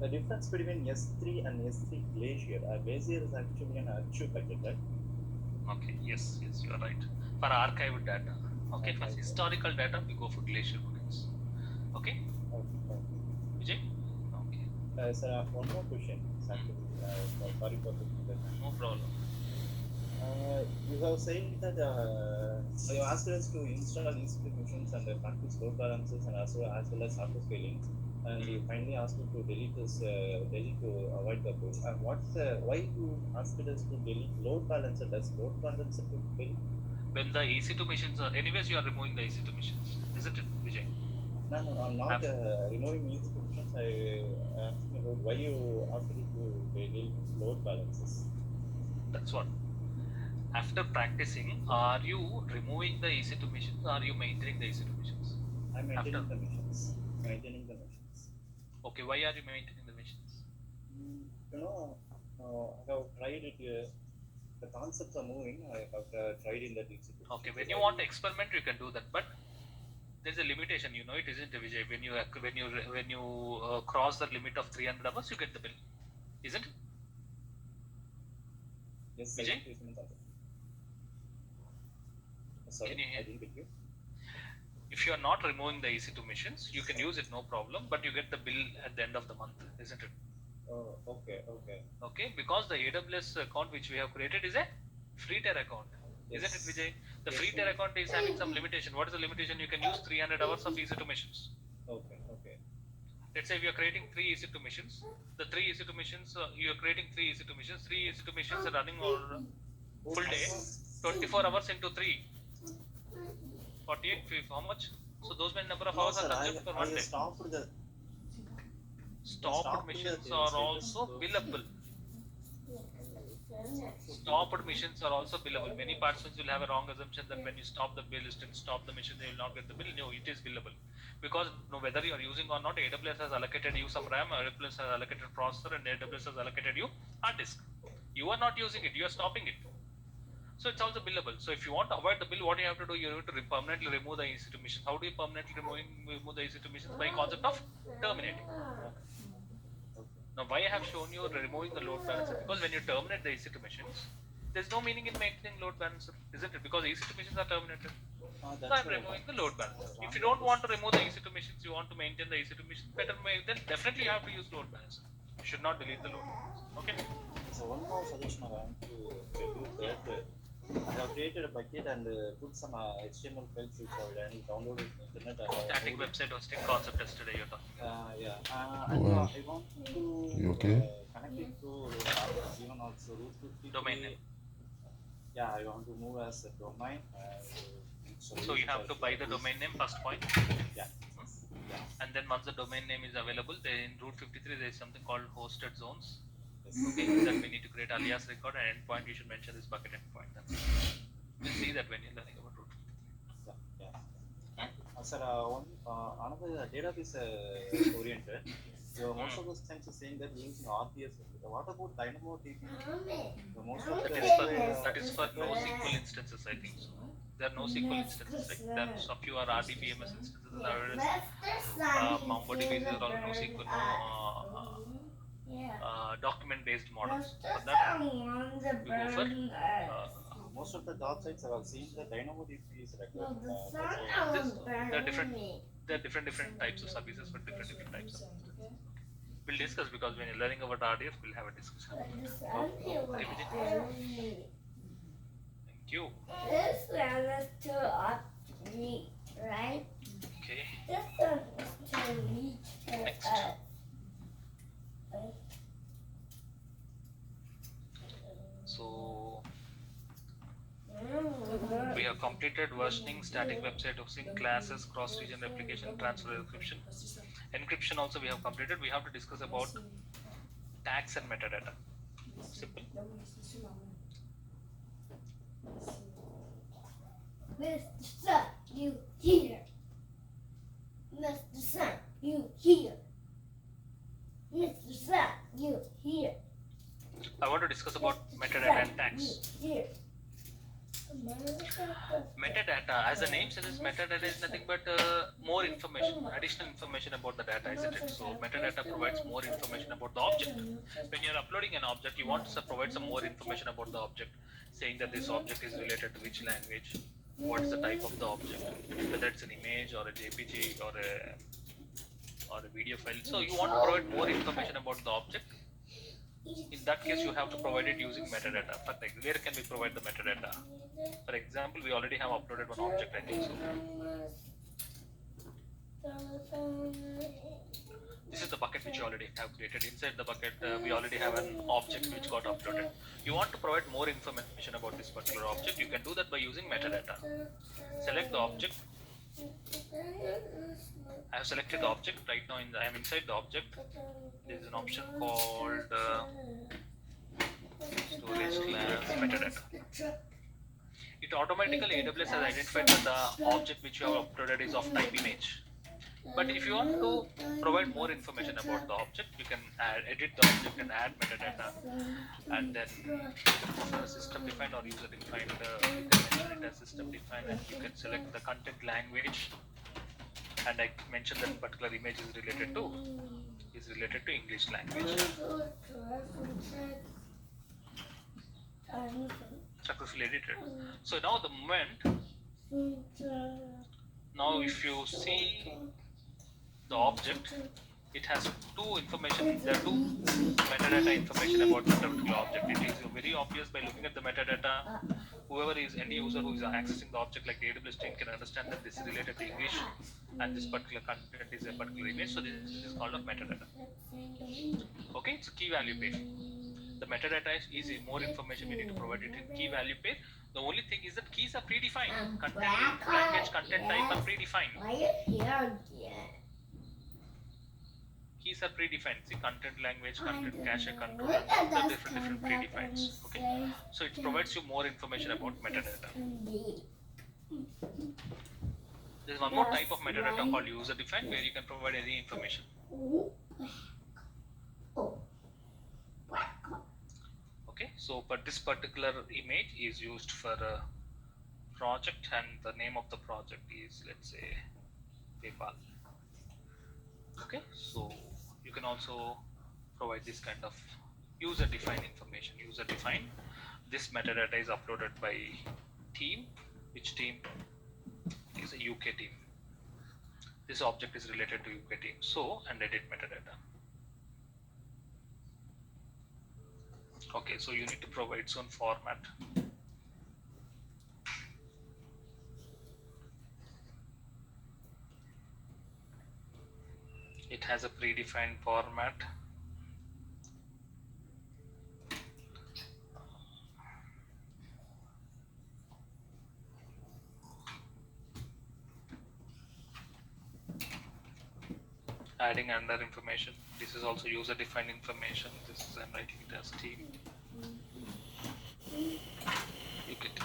[SPEAKER 4] the difference between S3 and S3 Glacier. Glacier is actually an archive packet, right?
[SPEAKER 1] Okay. Yes, you are right. For archived data. Okay. For historical data, we go for Glacier models. Okay.
[SPEAKER 4] Okay.
[SPEAKER 1] Vijay? Okay.
[SPEAKER 4] Sir, one more question. Sorry for the
[SPEAKER 1] No problem.
[SPEAKER 4] you have said that you asked us to install EC2 machines and practice load balances and as well as auto scaling, and you finally asked me to delete to avoid the push. And why you asked us to delete load balancer? Does load balancer to delete?
[SPEAKER 1] When the EC2 machines are, anyways, you are removing the EC2 machines, isn't it, Vijay?
[SPEAKER 4] No, I'm not removing EC2 machines. I asked me about why you asked me to delete load balances.
[SPEAKER 1] That's what. After practicing, are you removing the EC2 machines or are you maintaining the EC2 machines?
[SPEAKER 4] I'm maintaining the machines.
[SPEAKER 1] Okay, why are you maintaining the machines?
[SPEAKER 4] You know, I have tried it. The concepts are moving. I have tried in that institute.
[SPEAKER 1] Okay, when you want to experiment, you can do that, but there's a limitation. You know, it isn't, Vijay. When you cross the limit of 300 hours, you get the bill, isn't it?
[SPEAKER 4] Yes,
[SPEAKER 1] Vijay?
[SPEAKER 4] Sorry,
[SPEAKER 1] Can you hear?
[SPEAKER 4] I didn't get you.
[SPEAKER 1] If you are not removing the EC2 machines, you can use it, no problem, but you get the bill at the end of the month, isn't it?
[SPEAKER 4] Oh, okay.
[SPEAKER 1] Okay, because the AWS account which we have created is a free tier account,
[SPEAKER 4] Yes.
[SPEAKER 1] isn't it, Vijay? The
[SPEAKER 4] Yes,
[SPEAKER 1] free tier account is having some limitation. What is the limitation? You can use 300 hours of EC2 machines.
[SPEAKER 4] Okay.
[SPEAKER 1] Let's say we are creating 3 EC2 machines. The 3 EC2 machines, you are creating 3 EC2 machines. 3 EC2 machines are running on full day, 24 hours into 3. 48, how much? So those many number of hours are consumed for one day. Stopped machines are also billable. Stopped machines are also billable. Many participants will have a wrong assumption that when you stop the bill, stop the machine, they will not get the bill. No, it is billable. Because no, whether you are using or not, AWS has allocated you some RAM, AWS has allocated processor, and AWS has allocated you hard disk. You are not using it, you are stopping it. So it's also billable. So if you want to avoid the bill, what you have to do, you have to permanently remove the EC2 machines. How do you permanently remove the EC2 machines? By concept of terminating. Now, why I have shown you removing the load balancer? Because when you terminate the EC2 machines, there's no meaning in maintaining load balancer, isn't it? Because EC2 machines are terminated. So I'm removing the load balancer. If you don't want to remove the EC2 machines, you want to maintain the EC2 machines, then definitely you have to use load balancer. You should not delete the load balancer. Okay?
[SPEAKER 4] So one more suggestion I want to do that. I have created a bucket and put some HTML files which I downloaded from the internet.
[SPEAKER 1] Static website hosting concept yesterday you're talking.
[SPEAKER 4] Yeah.
[SPEAKER 2] Wow.
[SPEAKER 4] I want to
[SPEAKER 2] You okay?
[SPEAKER 4] connect it to even also root 53.
[SPEAKER 1] Domain name.
[SPEAKER 4] Yeah, I want to move as a domain.
[SPEAKER 1] So you have to buy the domain name, first point.
[SPEAKER 4] Yeah.
[SPEAKER 1] And then once the domain name is available, then in Route 53 there is something called hosted zones.
[SPEAKER 4] Yes.
[SPEAKER 1] Okay, then we need to create alias record and endpoint. You should mention this bucket endpoint. That's it. We'll see that when you're learning about Route 53.
[SPEAKER 4] Yeah. Sir, another database oriented. So most of those times are saying that we're using RDS. What about DynamoDB? Most of
[SPEAKER 1] That is for NoSQL instances, I think so. There are NoSQL instances, like there are a few are RDBMS instances. MongoDB is all NoSQL, document-based models. For that, we go for
[SPEAKER 4] most of the job sites are seeing that DynamoDB is recommended.
[SPEAKER 1] there are different types of services for different types of instances. We'll discuss because when you're learning about RDF, we'll have a discussion. Okay, Vijay? Thank you.
[SPEAKER 5] This one is to update, right?
[SPEAKER 1] Okay.
[SPEAKER 5] This one is to reach for
[SPEAKER 1] Next.
[SPEAKER 5] us.
[SPEAKER 1] completed versioning, static website hosting, classes, cross-region replication, transfer encryption. Encryption also we have completed. We have to discuss about tags and metadata. Simple.
[SPEAKER 5] Mr. Sun, you here. Mr. Sun, you here. Mr. Sun, you here.
[SPEAKER 1] I want to discuss about metadata and tags.
[SPEAKER 5] Here.
[SPEAKER 1] Metadata, as the name suggests, metadata is nothing but more information, additional information about the data, isn't it? So metadata provides more information about the object. When you're uploading an object, you want to provide some more information about the object, saying that this object is related to which language, what is the type of the object, whether it's an image or a JPG or a video file. So you want to provide more information about the object. In that case, you have to provide it using metadata. But like, where can we provide the metadata? For example, we already have uploaded one object, I think so. This is the bucket which you already have created. Inside the bucket, we already have an object which got uploaded. You want to provide more information about this particular object. You can do that by using metadata. Select the object. I have selected the object. Right now, I am inside the object. There is an option called storage class metadata. It automatically AWS has identified that the object which you have uploaded is of type image. But if you want to provide more information about the object, you can edit the object and add metadata, and then system defined or user defined. You can mention it as system defined, and you can select the content language. And I mentioned that particular image is related to English language. Successfully edited. So now the moment, now if you see the object, it has two information. There are two metadata information about the particular object. It is very obvious by looking at the metadata. Whoever is any user who is accessing the object like the AWS team can understand that this is related to English and this particular content is a particular image. So this is called a metadata. Okay, it's a key value pair. The metadata is more information we need to provide it in key value pair. The only thing is that keys are predefined. Content language, content type are predefined.
[SPEAKER 5] Why are you here again?
[SPEAKER 1] Keys are predefined. See, content language, content cache, control, the different predefined. Okay, so it provides you more information about metadata. There's one more type of metadata called user defined, where you can provide any information. Okay, so but this particular image is used for a project, and the name of the project is, let's say, PayPal. Okay, so you can also provide this kind of user defined information. User defined. This metadata is uploaded by team. Which team? Is a UK team. This object is related to UK team. So, and edit metadata. Okay, so you need to provide its own format. It has a predefined format. Adding under information. This is also user defined information. This is, I'm writing it as team. You get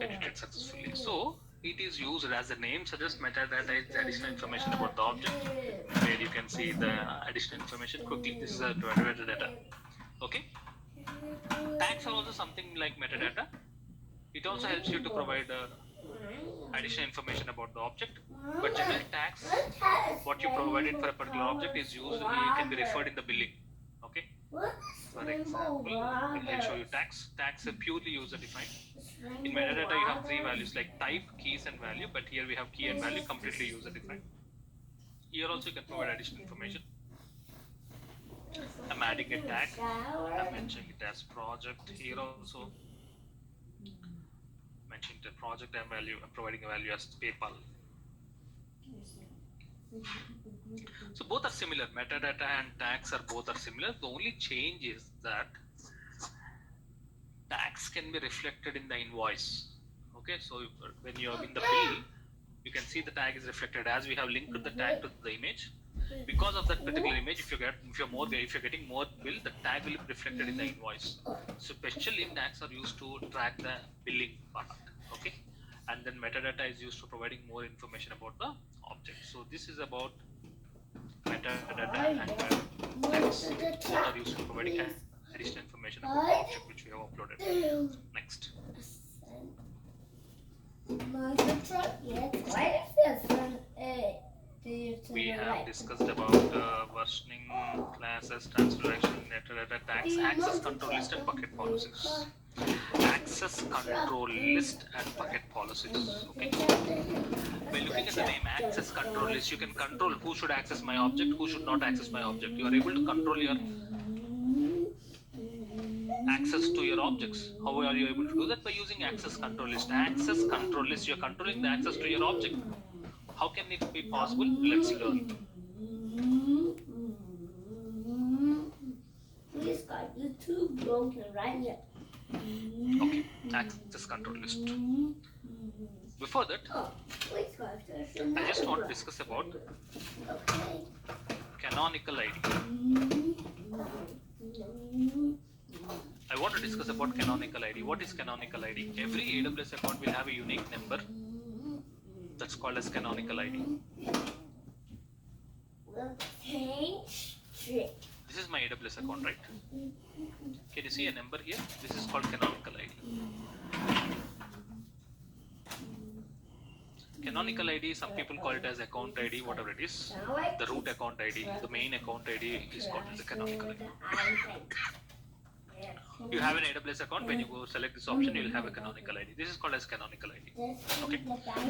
[SPEAKER 1] edited successfully. So it is used as the name suggests. Metadata is the additional information about the object, where you can see the additional information quickly. This is a metadata. Okay. Tags are also something like metadata. It also helps you to provide additional information about the object. But general tags, what you provided for a particular object is used. It can be referred in the billing. Okay. For example, I'll show you tags. Tags are purely user defined. In metadata, you have three values like type, keys, and value. But here we have key and value completely user defined. Here also you can provide additional information. I'm adding a tag. I'm mentioning it as project. Here also mentioning the project and value. I'm providing a value as PayPal. So both are similar. Metadata and tags are both are similar. The only change is that tags can be reflected in the invoice. Okay, so when you are in the bill, you can see the tag is reflected as we have linked the tag to the image. Because of that particular image, if you're getting more bill, the tag will be reflected in the invoice. So especially tags are used to track the billing part. Okay, and then metadata is used for providing more information about the object. So this is about metadata and tags. Both are used for providing additional information about the object which we have uploaded. Next. We have discussed about versioning, classes, transaction, metadata, tags, access control list and bucket policies. Access control list and bucket policies. Okay. By looking at the name access control list, you can control who should access my object, who should not access my object. You are able to control your access to your objects. How are you able to do that? By using access control list. Access control list, you are controlling the access to your object. How can it be possible? Let's learn.
[SPEAKER 5] Please God, you're too broken right here.
[SPEAKER 1] Okay, access control list. Before that,
[SPEAKER 5] Please God,
[SPEAKER 1] I just want to discuss about
[SPEAKER 5] okay.
[SPEAKER 1] canonical ID. I want to discuss about canonical ID. What is canonical ID? Every AWS account will have a unique number that's called as canonical ID.
[SPEAKER 5] We'll change it.
[SPEAKER 1] This is my AWS account, right? Can you see a number here? This is called canonical ID. Canonical ID, some people call it as account ID, whatever it is. The root account ID, the main account ID is called as the canonical ID. You have an AWS account, when you go select this option, you will have a canonical ID. This is called as canonical ID. Okay.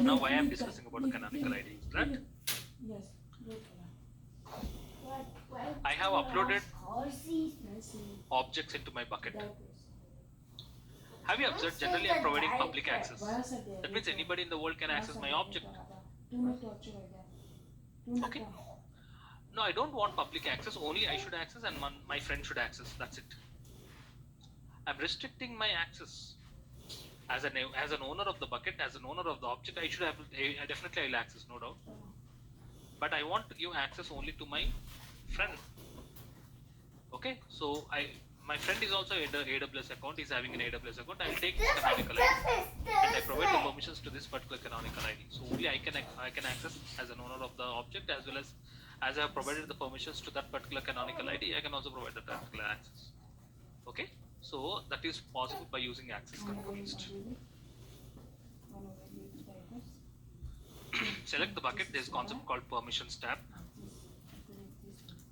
[SPEAKER 1] Now why I am discussing about the canonical ID is that I have uploaded objects into my bucket. Have you observed generally I am providing public access? That means anybody in the world can access my object. Okay. No, I don't want public access, only I should access and my friend should access, that's it. I'm restricting my access. As an owner of the bucket, as an owner of the object, I should have, definitely I will access, no doubt. But I want to give access only to my friend. Okay, so my friend is also in the AWS account, he's having an AWS account, I will take the canonical ID and I provide the permissions to this particular canonical ID. So only I can access as an owner of the object, as well as I have provided the permissions to that particular canonical ID, I can also provide that particular access. Okay, so that is possible by using access control list. Select the bucket. There is a concept called permissions tab.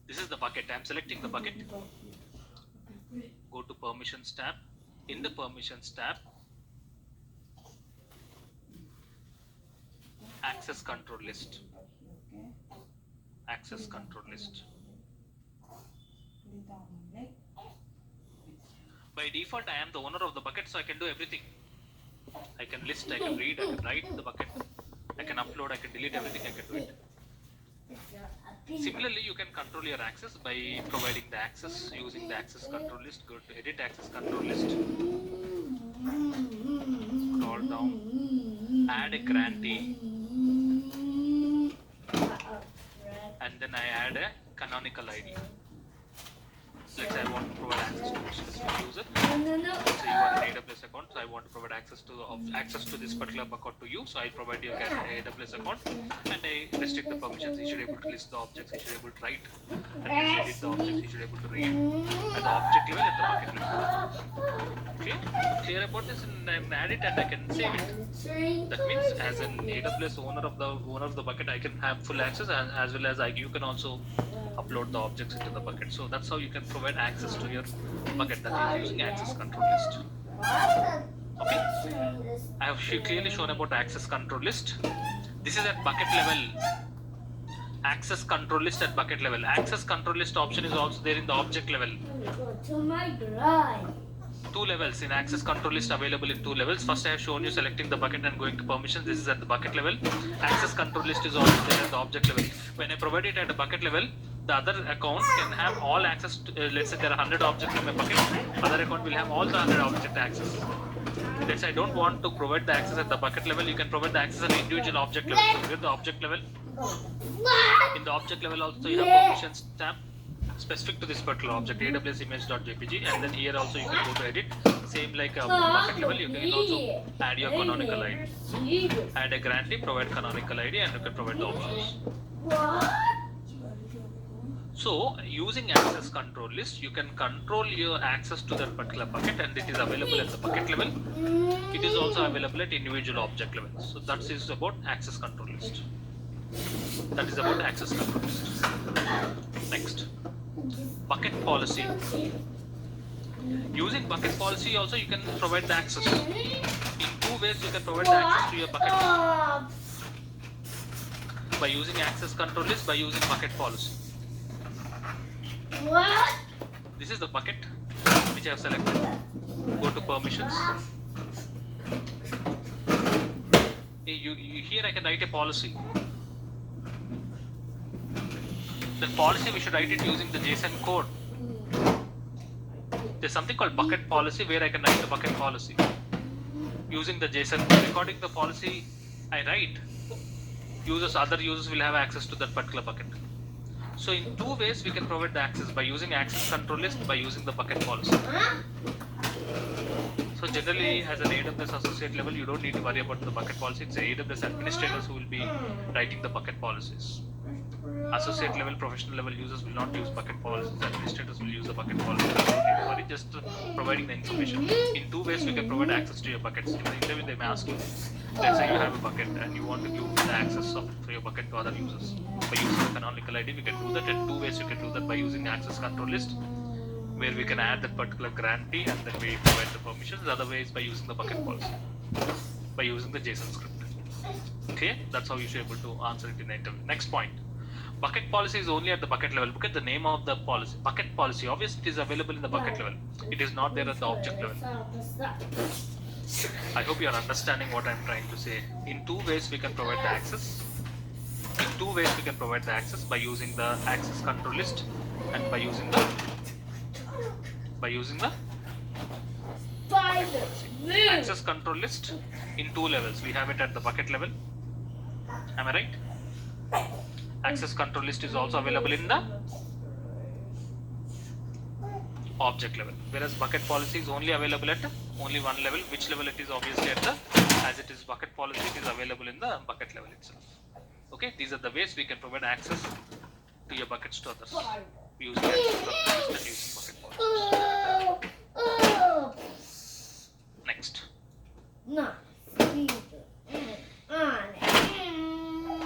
[SPEAKER 1] This is the bucket. I am selecting the bucket. Go to permissions tab. In the permissions tab, access control list. Access control list. By default, I am the owner of the bucket, so I can do everything. I can list, I can read, I can write in the bucket. I can upload, I can delete everything, I can do it. Similarly, you can control your access by providing the access, using the access control list. Go to edit access control list. Scroll down, add a grantee, and then I add a canonical ID. Let's say I want to provide access to this user. Let's say you are an AWS account, so I want to provide access to this particular bucket to you. So I provide your AWS account and I restrict the permissions. You should be able to list the objects, you should be able to write, and you should edit the objects, you should be able to read at the object level, at the bucket level. Okay, clear about this, and I add it and I can save it. That means as an AWS owner of the bucket, I can have full access, and as well as you can also upload the objects into the bucket. So that's how you can provide access to your bucket, that is using access control list. Okay, I have clearly shown about access control list. This is at bucket level. Access control list at bucket level. Access control list option is also there in the object level.
[SPEAKER 5] To my garage.
[SPEAKER 1] 2 levels in access control list, available in 2 levels. First I have shown you selecting the bucket and going to permissions. This is at the bucket level. Access control list is also there at the object level. When I provide it at the bucket level, the other account can have all access to, let's say there are 100 objects in my bucket, other account will have all the 100 object access. Let's say I don't want to provide the access at the bucket level, you can provide the access at the individual object level. So with the object level, in the object level also you have permissions tab specific to this particular object, AWS image.jpg, and then here also you can go to edit. Same like a bucket level, you can also add your canonical ID. Add a grantee, provide canonical ID, and you can provide the options.
[SPEAKER 5] What?
[SPEAKER 1] So using access control list, you can control your access to that particular bucket, and it is available at the bucket level. It is also available at individual object level. So that is about access control list. That is about access control list. Next, bucket policy. Using bucket policy also you can provide the access. In two ways you can provide the access to your bucket. By using access control list, by using bucket policy.
[SPEAKER 5] What?
[SPEAKER 1] This is the bucket which I have selected. Go to permissions. Here I can write a policy. The policy we should write it using the JSON code. There's something called bucket policy where I can write the bucket policy using the JSON code. According to the policy I write, other users will have access to that particular bucket. So in two ways we can provide the access, by using access control list, by using the bucket policy. So generally as an AWS associate level, you don't need to worry about the bucket policy. It's AWS administrators who will be writing the bucket policies. Associate level, professional level users will not use bucket policies. Administrators will use the bucket policy. You don't need to worry, just providing the information. In two ways we can provide access to your buckets. In the interview they may ask you, let's say you have a bucket and you want to give the access for your bucket to other users. By using the canonical ID, we can do that. In two ways you can do that, by using access control list, where we can add that particular grantee and then we provide the permissions. The other way is by using the bucket policy, by using the JSON script. Okay, that's how you should be able to answer it in the interview. Next point. Bucket policy is only at the bucket level. Look at the name of the policy. Bucket policy. Obviously, it is available in the bucket level. It is not there at the object level. I hope you are understanding what I am trying to say. In two ways we can provide the access. In two ways we can provide the access, by using the access control list and by using the access control list in two levels. We have it at the bucket level. Am I right? Access control list is also available in the object level, whereas bucket policy is only available at only one level. Which level it is? Obviously at the, as it is bucket policy, it is available in the bucket level itself. Okay, these are the ways we can provide access to your buckets to others. Using access control list and using bucket policy. Next.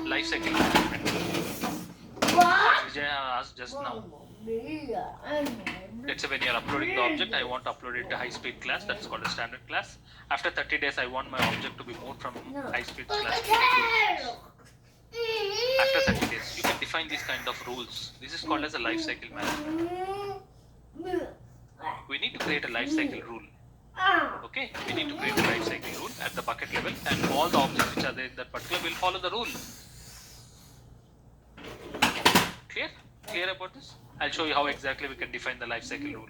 [SPEAKER 1] Life cycle management. Vijay asked just now. Let's say when you are uploading the object, I want to upload it to high speed class, that's called a standard class. After 30 days, I want my object to be moved from high speed class to class. After 30 days, you can define these kind of rules. This is called as a life cycle management. We need to create a life cycle rule. Okay, we need to create a life cycle rule at the bucket level, and all the objects which are there in that particular will follow the rule. Clear? Clear about this? I'll show you how exactly we can define the life cycle rule.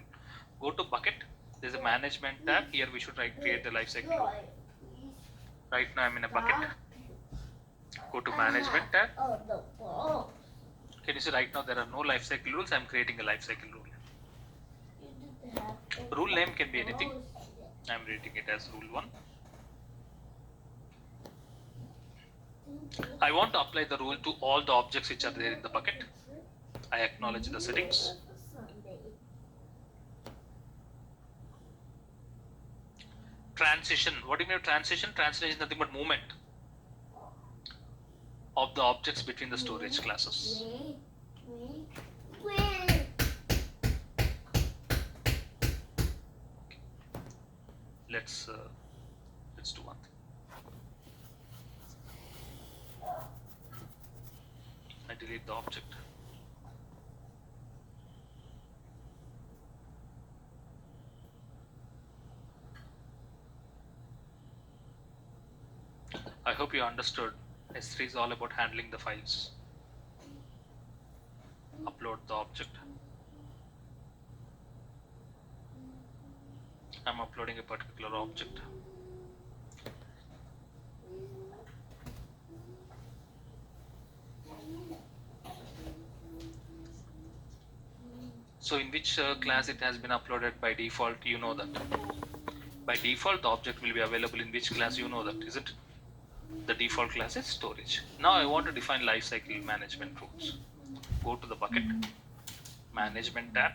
[SPEAKER 1] Go to bucket. There's a management tab. Here we should create the life cycle rule. Right now I'm in a bucket. Go to management tab. Can you see right now there are no life cycle rules? I'm creating a life cycle rule. Rule name can be anything. I'm rating it as rule 1. I want to apply the rule to all the objects which are there in the bucket. I acknowledge the settings. Transition. What do you mean transition? Transition is nothing but movement of the objects between the storage classes. Let's do one thing. I delete the object. I hope you understood. S3 is all about handling the files. upload the object. I'm uploading a particular object. So in which class it has been uploaded by default, you know that. By default, the object will be available in which class, you know that, isn't it? The default class is storage. Now I want to define lifecycle management rules. Go to the bucket, management tab,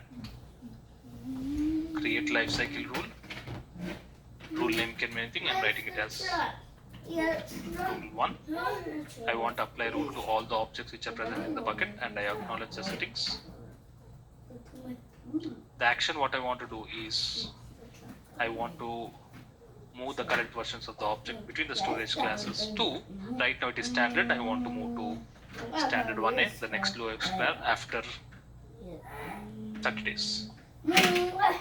[SPEAKER 1] create lifecycle rule. Rule name can be anything, I'm writing it as rule 1. I want to apply rule to all the objects which are present in the bucket, and I acknowledge the settings. The action what I want to do is, I want to move the current versions of the object between the storage classes to, right now it is standard, I want to move to standard 1A, the next lowest class after 30 days.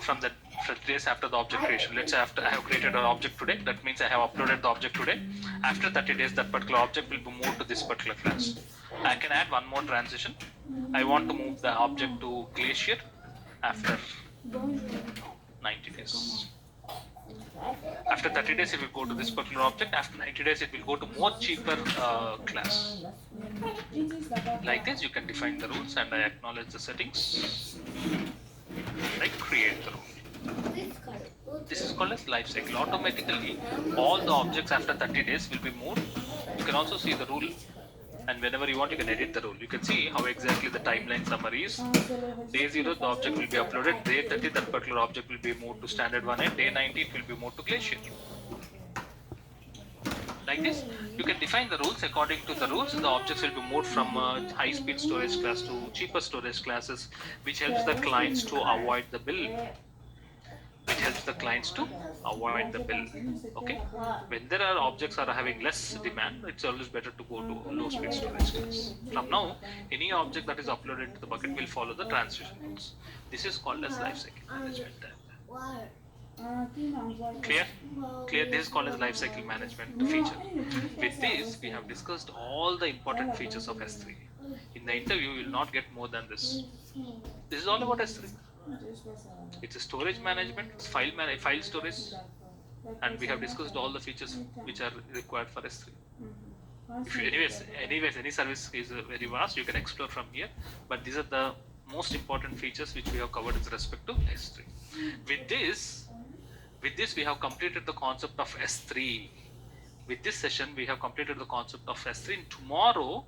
[SPEAKER 1] From the 30 days after the object creation. Let's say after I have created an object today, that means I have uploaded the object today. After 30 days, that particular object will be moved to this particular class. I can add one more transition. I want to move the object to Glacier after 90 days. After 30 days, it will go to this particular object. After 90 days, it will go to more cheaper class. Like this, you can define the rules, and I acknowledge the settings. I create the rule. This is called as lifecycle. Automatically, all the objects after 30 days will be moved. You can also see the rule, and whenever you want, you can edit the rule. You can see how exactly the timeline summary is. Day 0, the object will be uploaded. Day 30, that particular object will be moved to standard 1A. Day 90, it will be moved to Glacier. Like this, you can define the rules. According to the rules, the objects will be moved from high-speed storage class to cheaper storage classes, which helps the clients to avoid the bill. Okay. When there are objects are having less demand, it's always better to go to low-speed storage class. From now, any object that is uploaded to the bucket will follow the transition rules. This is called as lifecycle management. Clear? This is called as lifecycle management feature. With this, we have discussed all the important features of S3. In the interview, you will not get more than this. This is all about S3. It's a storage management, it's file storage, and we have discussed all the features which are required for S3. If you, anyways, any service is very vast. You can explore from here, but these are the most important features which we have covered with respect to S3. With this, we have completed the concept of S3. With this session, we have completed the concept of S3. And tomorrow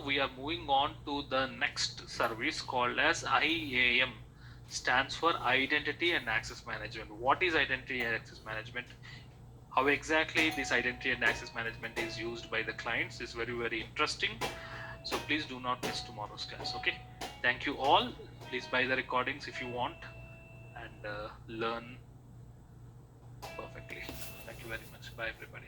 [SPEAKER 1] we are moving on to the next service called as IAM. Stands for Identity and Access Management. What is Identity and Access Management? How exactly this Identity and Access Management is used by the clients is very, very interesting. So please do not miss tomorrow's class. Okay. Thank you all. Please buy the recordings if you want, and learn perfectly. Thank you very much. Bye everybody.